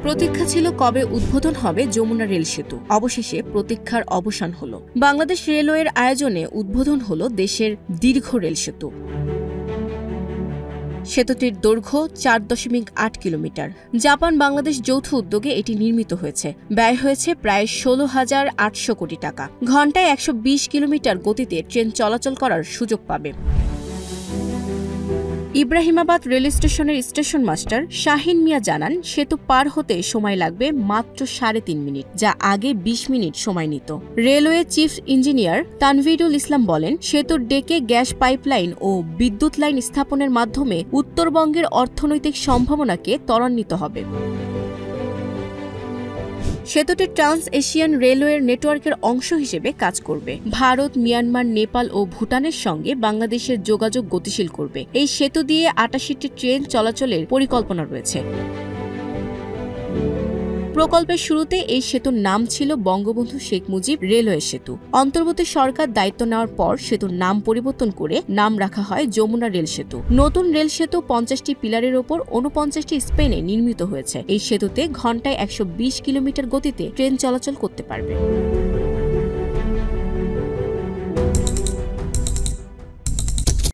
প্রতীক্ষা ছিল কবে উদ্বোধন হবে যমুনা রেল সেতু। অবশেষে প্রতীক্ষার অবসান হল। বাংলাদেশ রেলওয়ের আয়োজনে উদ্বোধন হল দেশের দীর্ঘ রেল সেতু। সেতুটির দৈর্ঘ্য 4.8 কিলোমিটার। জাপান বাংলাদেশ যৌথ উদ্যোগে এটি নির্মিত হয়েছে। ব্যয় হয়েছে প্রায় 16,800 কোটি টাকা। ঘণ্টায় 120 কিলোমিটার গতিতে ট্রেন চলাচল করার সুযোগ পাবে। ইব্রাহিমাবাদ রেল স্টেশনের স্টেশন মাস্টার শাহিন মিয়া জানান, সেতু পার হতে সময় লাগবে মাত্র 3.5 মিনিট, যা আগে 20 মিনিট সময় নিত। রেলওয়ে চিফ ইঞ্জিনিয়ার তানভীরুল ইসলাম বলেন, সেতুর ডেকে গ্যাস পাইপলাইন ও বিদ্যুৎ লাইন স্থাপনের মাধ্যমে উত্তরবঙ্গের অর্থনৈতিক সম্ভাবনাকে ত্বরান্বিত হবে। সেতুটি ট্রান্স এশিয়ান রেলওয়ের নেটওয়ার্কের অংশ হিসেবে কাজ করবে। ভারত, মিয়ানমার, নেপাল ও ভুটানের সঙ্গে বাংলাদেশের যোগাযোগ গতিশীল করবে। এই সেতু দিয়ে 88টি ট্রেন চলাচলের পরিকল্পনা রয়েছে। প্রকল্পের শুরুতে এই সেতুর নাম ছিল বঙ্গবন্ধু শেখ মুজিব রেলওয়ে সেতু। অন্তর্বর্তী সরকার দায়িত্ব নেওয়ার পর সেতুর নাম পরিবর্তন করে নাম রাখা হয় যমুনা রেল সেতু। নতুন রেল সেতু 50টি পিলারের ওপর 49টি স্পেনে নির্মিত হয়েছে। এই সেতুতে ঘণ্টায় 120 কিলোমিটার গতিতে ট্রেন চলাচল করতে পারবে।